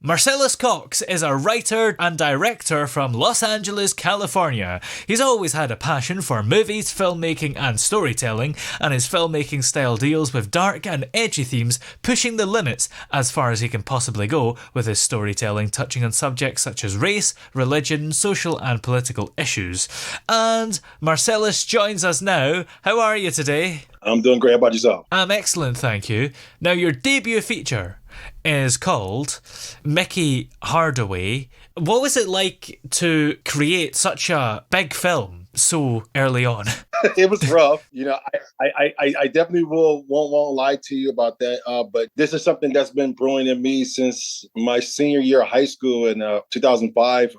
Marcellus Cox is a writer and director from Los Angeles, California. He's always had a passion for movies, filmmaking and storytelling, and his filmmaking style deals with dark and edgy themes, pushing the limits as far as he can possibly go, with his storytelling touching on subjects such as race, religion, social and political issues. And Marcellus joins us now. How are you today? I'm doing great. How about yourself? I'm excellent, thank you. Now, your debut feature is called Mickey Hardaway. What was it like to create such a big film so early on? It was rough. You know, I definitely won't lie to you about that. But this is something that's been brewing in me since my senior year of high school in 2005.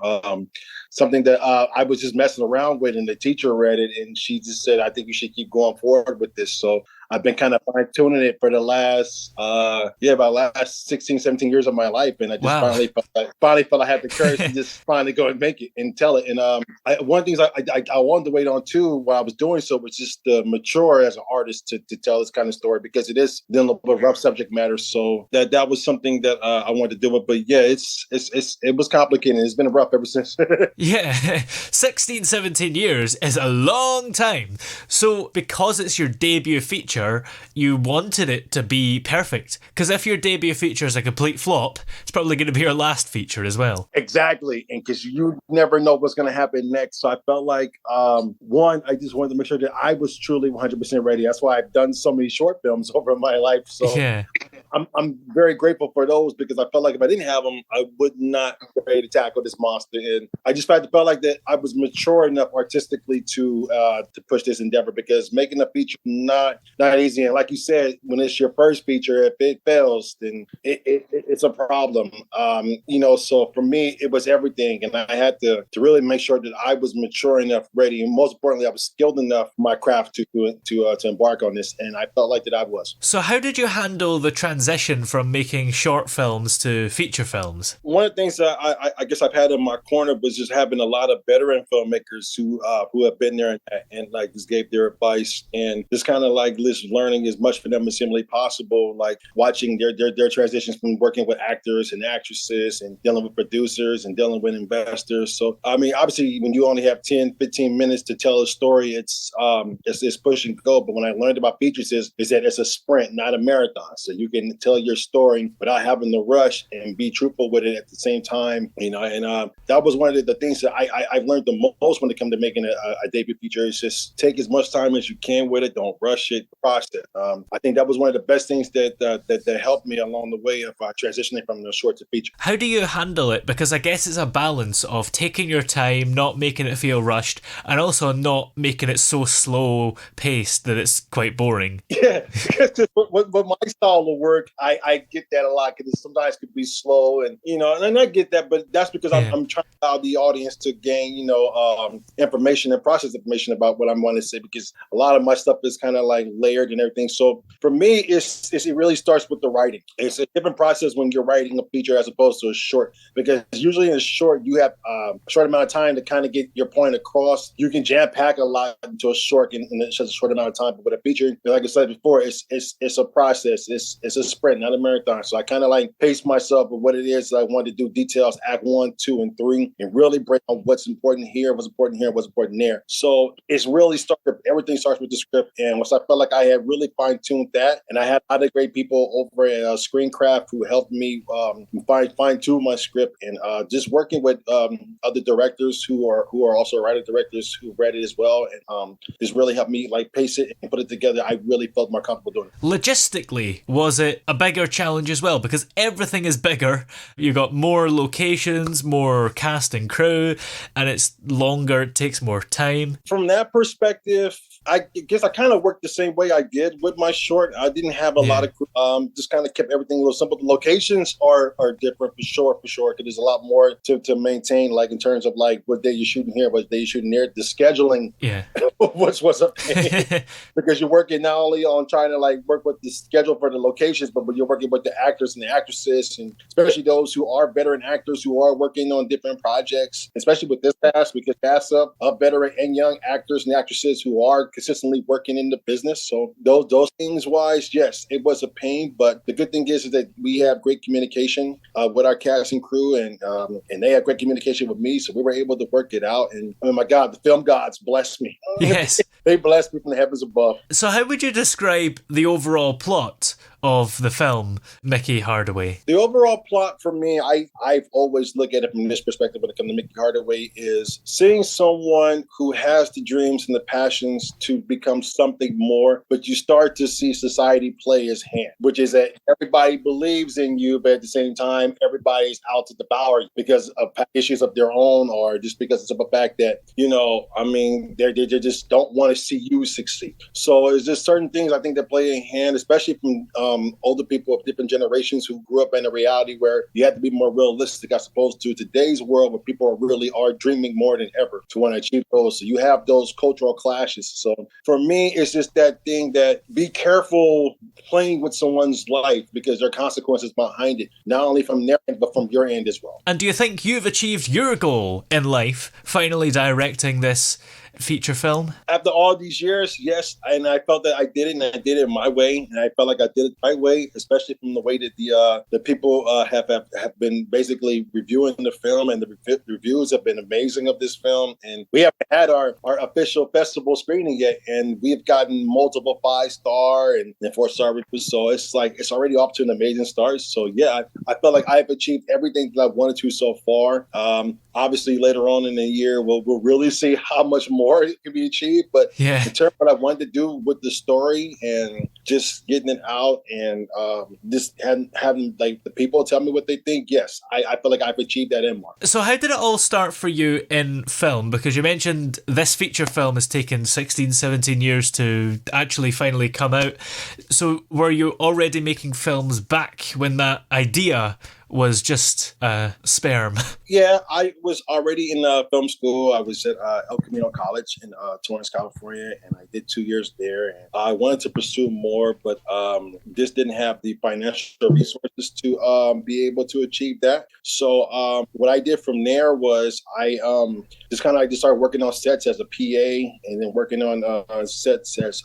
Something that I was just messing around with, and the teacher read it, and she just said, "I think you should keep going forward with this." So I've been kind of fine tuning it for the last, about last 16, 17 years of my life. And I just finally felt I had the courage to just finally go and make it and tell it. And one of the things I wanted to wait on too while I was doing so was just to mature as an artist to tell this kind of story, because it is dealing with rough subject matter. So that was something that I wanted to deal with. But yeah, it was complicated. It's been rough ever since. Yeah, 16, 17 years is a long time. So because it's your debut feature, you wanted it to be perfect. Because if your debut feature is a complete flop, it's probably going to be your last feature as well. Exactly. And because you never know what's going to happen next. So I felt like, one, I just wanted to make sure that I was truly 100% ready. That's why I've done so many short films over my life. So yeah. I'm very grateful for those, because I felt like if I didn't have them, I would not be ready to tackle this monster. And I just felt like that I was mature enough artistically to push this endeavor, because making a feature not easy. And like you said, when it's your first feature, if it fails, then it's a problem. So for me, it was everything, and I had to really make sure that I was mature enough, ready, and most importantly, I was skilled enough for my craft to embark on this. And I felt like that I was. So how did you handle the transition from making short films to feature films? One of the things that I guess I've had in my corner was just having a lot of veteran filmmakers who have been there and like just gave their advice, and just kind of like learning as much for them as seemingly possible, like watching their transitions from working with actors and actresses and dealing with producers and dealing with investors. So, I mean, obviously when you only have 10, 15 minutes to tell a story, it's push and go. But when I learned about features is that it's a sprint, not a marathon. So you can tell your story without having to rush and be truthful with it at the same time, and that was one of the things that I've learned the most when it comes to making a debut feature. Is just take as much time as you can with it. Don't rush it. Process. I think that was one of the best things that helped me along the way of transitioning from the short to feature. How do you handle it? Because I guess it's a balance of taking your time, not making it feel rushed, and also not making it so slow paced that it's quite boring. Yeah, because with my style of work, I get that a lot, because sometimes it could be slow, and I get that, but that's because I'm trying to allow the audience to gain information and process information about what I'm wanting to say, because a lot of my stuff is kind of like layered and everything. So for me, it really starts with the writing. It's a different process when you're writing a feature as opposed to a short, because usually in a short, you have a short amount of time to kind of get your point across. You can jam pack a lot into a short in such a short amount of time. But with a feature, like I said before, it's a process. It's a sprint, not a marathon. So I kind of like pace myself with what it is that I want to do, details, act 1, 2, and 3, and really break on what's important here, what's important here, what's important there. So it's really everything starts with the script. And once I felt like I had really fine-tuned that, and I had other great people over at Screencraft who helped me fine-tune my script, and just working with other directors who are also writer-directors who read it as well, and just really helped me like pace it and put it together. I really felt more comfortable doing it. Logistically, was it a bigger challenge as well? Because everything is bigger. You got more locations, more cast and crew, and it's longer, it takes more time. From that perspective, I guess I kind of worked the same way I did with my short. I didn't have a lot of crew, just kind of kept everything a little simple. The locations are different for sure, because there's a lot more to maintain, like in terms of like what day you're shooting here, what day you're shooting there. The scheduling was a pain, because you're working not only on trying to like work with the schedule for the locations, but you're working with the actors and the actresses, and especially those who are veteran actors who are working on different projects, especially with this cast, because cast of veteran and young actors and actresses who are consistently working in the business. So those things wise, yes, it was a pain. But the good thing is that we have great communication with our cast and crew, and they have great communication with me. So we were able to work it out. And oh my God, the film gods blessed me. Yes. They blessed me from the heavens above. So how would you describe the overall plot of the film, Mickey Hardaway? The overall plot for me, I've always looked at it from this perspective when it comes to Mickey Hardaway, is seeing someone who has the dreams and the passions to become something more, but you start to see society play his hand, which is that everybody believes in you, but at the same time, everybody's out to devour you because of issues of their own, or just because it's of a fact that, they just don't want to see you succeed. So it's just certain things I think that play a hand, especially from older people of different generations who grew up in a reality where you have to be more realistic as opposed to today's world where people really are dreaming more than ever to want to achieve goals. So you have those cultural clashes. So for me, it's just that thing that be careful playing with someone's life because there are consequences behind it, not only from their end, but from your end as well. And do you think you've achieved your goal in life, finally directing this feature film? After all these years, yes, and I felt that I did it, and I did it my way, and I felt like I did it my way, especially from the way that the people have been basically reviewing the film, and the reviews have been amazing of this film. And we haven't had our official festival screening yet, and we've gotten multiple 5-star and 4-star reviews, so it's already off to an amazing start. So yeah, I felt like I've achieved everything that I wanted to so far. Obviously, later on in the year, we'll really see how much more it can be achieved. But in terms of what I wanted to do with the story and just getting it out and just having like the people tell me what they think, yes, I feel like I've achieved that end mark. So how did it all start for you in film? Because you mentioned this feature film has taken 16, 17 years to actually finally come out. So were you already making films back when that idea was just sperm? Yeah, I was already in film school. I was at El Camino College in Torrance, California, and I did 2 years there. And I wanted to pursue more, but just didn't have the financial resources to be able to achieve that. So what I did from there was I just started working on sets as a PA, and then working on sets as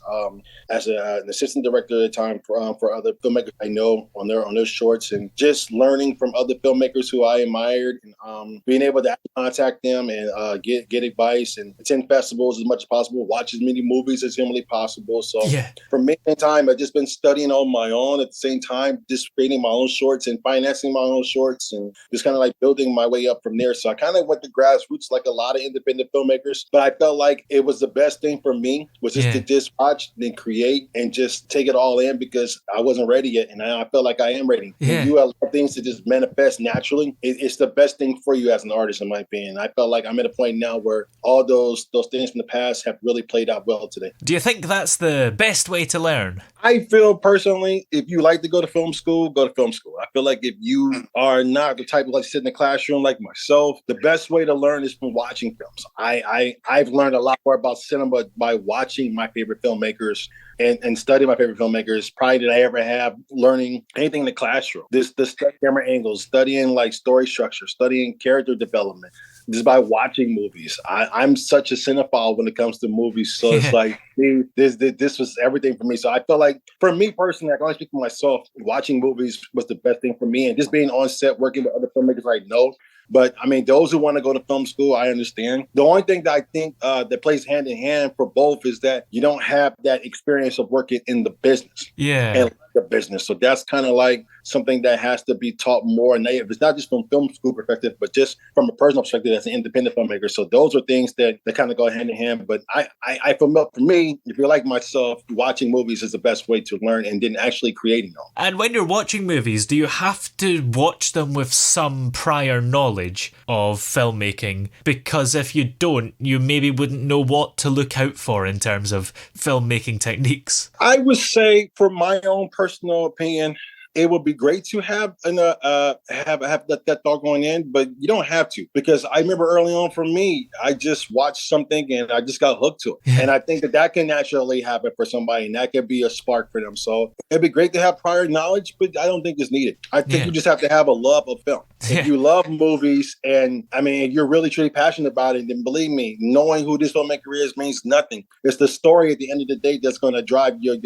an assistant director at the time for other filmmakers I know on their shorts, and just learning from other filmmakers who I admired, and being able to contact them and get advice and attend festivals as much as possible, watch as many movies as humanly possible. So for me, in time, I've just been studying on my own. At the same time, just creating my own shorts and financing my own shorts, and just kind of like building my way up from there. So I kind of went to grassroots like a lot of independent filmmakers, but I felt like it was the best thing for me was just to just watch, then create, and just take it all in because I wasn't ready yet, and I felt like I am ready. When you allow things to just manifest naturally, it's the best thing for you as an artist, in my opinion. I felt like I'm at a point now where all those things from the past have really played out well today. Do you think that's the best way to learn? I feel personally, if you like to go to film school, go to film school. I feel like if you are not the type of like sit in the classroom like myself, the best way to learn is from watching films. I've learned a lot more about cinema by watching my favorite filmmakers and studying my favorite filmmakers probably than I ever have learning anything in the classroom. The camera angles, studying like story structure, studying character development, just by watching movies. I'm such a cinephile when it comes to movies. So it's like, this was everything for me. So I feel like for me personally, I can only speak for myself, watching movies was the best thing for me. And just being on set, working with other filmmakers I know. But I mean, those who want to go to film school, I understand. The only thing that I think that plays hand in hand for both is that you don't have that experience of working in the business. And the business. So that's kind of like something that has to be taught more. And it's not just from film school perspective, but just from a personal perspective as an independent filmmaker. So those are things that kind of go hand in hand. But I feel for me, if you're like myself, watching movies is the best way to learn and then actually creating them. And when you're watching movies, do you have to watch them with some prior knowledge of filmmaking? Because if you don't, you maybe wouldn't know what to look out for in terms of filmmaking techniques. I would say, for my own personal opinion, it would be great to have that thought going in, but you don't have to, because I remember early on for me, I just watched something and I just got hooked to it. Yeah. And I think that can naturally happen for somebody, and that could be a spark for them. So it'd be great to have prior knowledge, but I don't think it's needed. I think you just have to have a love of film. If you love movies, and I mean, if you're really truly passionate about it, then believe me, knowing who this filmmaker is means nothing. It's the story at the end of the day that's going to drive your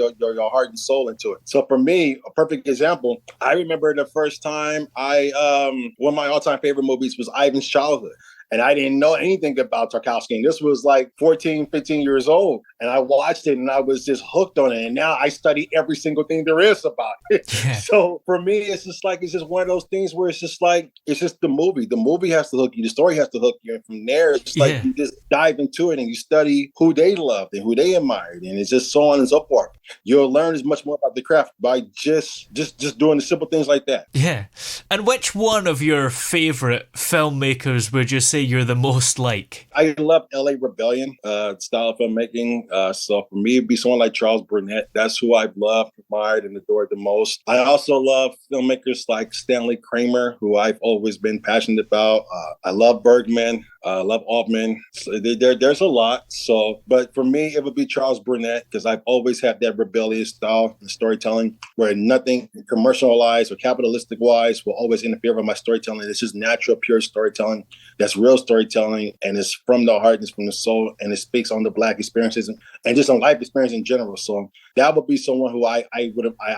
heart and soul into it. So for me, a perfect example, I remember the first time one of my all-time favorite movies was Ivan's Childhood. And I didn't know anything about Tarkovsky. And this was like 14, 15 years old. And I watched it and I was just hooked on it. And now I study every single thing there is about it. Yeah. So for me, it's just one of those things where it's just the movie. The movie has to hook you. The story has to hook you. And from there, it's like you just dive into it and you study who they loved and who they admired. And it's just so on and so forth. You'll learn as much more about the craft by just doing the simple things like that. Yeah. And which one of your favorite filmmakers would you say you're the most like? I love LA Rebellion style of filmmaking. So for me, it'd be someone like Charles Burnett. That's who I've loved, admired, and adored the most. I also love filmmakers like Stanley Kramer, who I've always been passionate about. I love Bergman. I love Altman. So there's a lot. So, but for me, it would be Charles Burnett, because I've always had that rebellious style in storytelling where nothing commercialized or capitalistic wise will always interfere with my storytelling. It's just natural, pure storytelling. That's real storytelling, and it's from the heart, and it's from the soul, and it speaks on the Black experiences and just on life experience in general. So that would be someone who I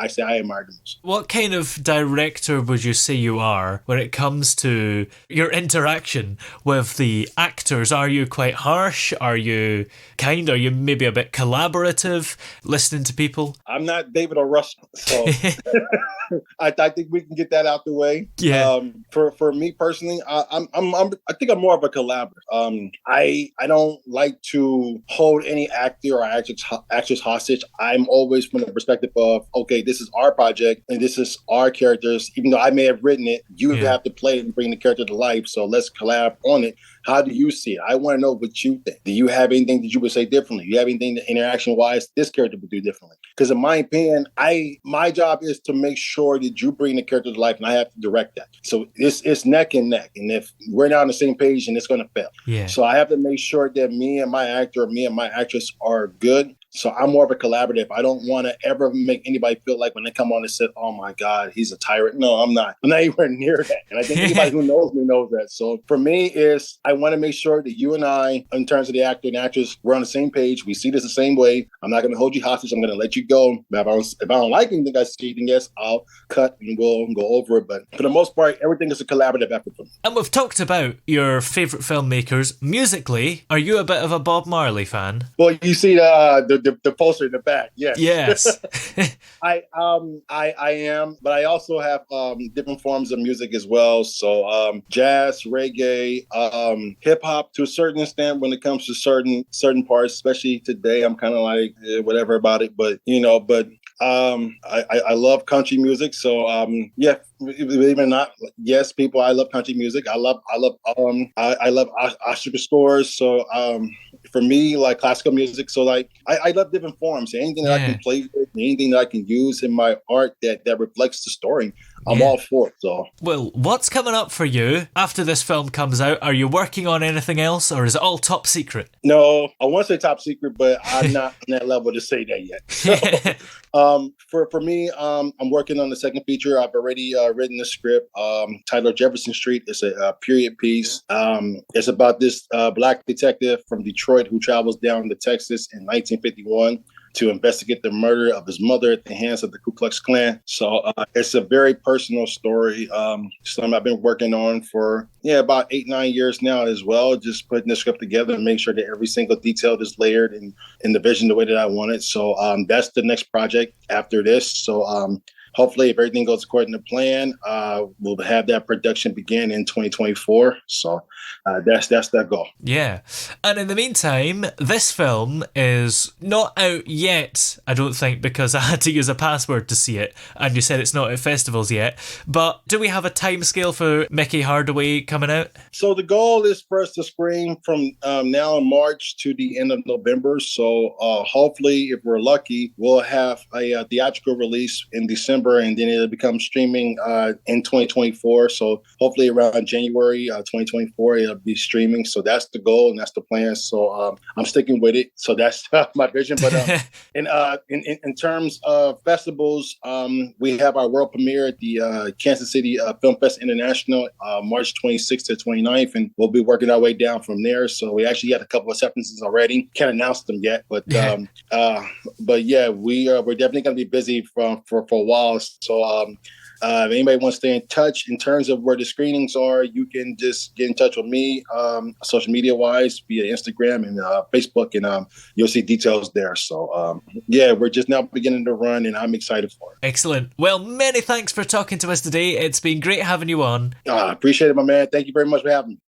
say I admire the most. What kind of director would you say you are when it comes to your interaction with the actors? Are you quite harsh? Are you kind? Are you maybe a bit collaborative, listening to people? I'm not David or Russell, so I think we can get that out the way. Yeah. For me personally, I think I'm more of a collaborator. I don't like to hold any actor or actress hostage. I'm always from the perspective of, okay, this is our project and this is our characters. Even though I may have written it, you have to play it and bring the character to life. So let's collab on it. How do you see it? I want to know what you think. Do you have anything that you would say differently? Do you have anything that interaction-wise this character would do differently? Because in my opinion, my job is to make sure that you bring the character to life, and I have to direct that. So it's neck and neck. And if we're not on the same page, then it's going to fail. Yeah. So I have to make sure that me and my actor, me and my actress are good. So I'm more of a collaborative. I don't want to ever make anybody feel like when they come on and say, oh my God, he's a tyrant. No, I'm not. I'm not anywhere near that. And I think anybody who knows me knows that. So for me, I want to make sure that you and I, in terms of the actor and actress, we're on the same page. We see this the same way. I'm not going to hold you hostage. I'm going to let you go. But if I don't like anything I see, then yes, I'll cut and we'll go over it. But for the most part, everything is a collaborative effort for me. And we've talked about your favorite filmmakers. Musically, are you a bit of a Bob Marley fan? Well, you see the poster in the back. Yes. Yes. I am, but I also have different forms of music as well. So jazz, reggae, hip hop to a certain extent when it comes to certain parts, especially today. I'm kind of like whatever about it, but I love country music. So believe it or not, yes, people, I love country music. I love Oscar scores. So for me, like classical music. So like I love different forms. Anything that I can play with, anything that I can use in my art that reflects the story, I'm all for it. So, well, what's coming up for you after this film comes out? Are you working on anything else, or is it all top secret? No, I want to say top secret, but I'm not on that level to say that yet. So, for me, I'm working on the second feature. I've already written the script titled Jefferson Street. It's a period piece. It's about this Black detective from Detroit who travels down to Texas in 1951 to investigate the murder of his mother at the hands of the Ku Klux Klan. So it's a very personal story. Something I've been working on for about 8-9 years now as well, just putting the script together and make sure that every single detail is layered in the vision the way that I want it. So that's the next project after this. So hopefully, if everything goes according to plan, we'll have that production begin in 2024. So that's that goal. Yeah. And in the meantime, this film is not out yet, I don't think, because I had to use a password to see it, and you said it's not at festivals yet. But do we have a timescale for Mickey Hardaway coming out? So the goal is for us to screen from now in March to the end of November. So hopefully, if we're lucky, we'll have a theatrical release in December December, and then it'll become streaming in 2024. So hopefully around January 2024, it'll be streaming. So that's the goal and that's the plan. So I'm sticking with it. So that's my vision. But in terms of festivals, we have our world premiere at the Kansas City Film Fest International, March 26th to 29th, and we'll be working our way down from there. So we actually had a couple of acceptances already. Can't announce them yet, but yeah, we're definitely going to be busy for a while. So if anybody wants to stay in touch in terms of where the screenings are, you can just get in touch with me, social media wise, via Instagram and Facebook, and you'll see details there. So yeah, we're just now beginning to run, and I'm excited for it. Excellent. Well, many thanks for talking to us today. It's been great having you on. I appreciate it, my man. Thank you very much for having me.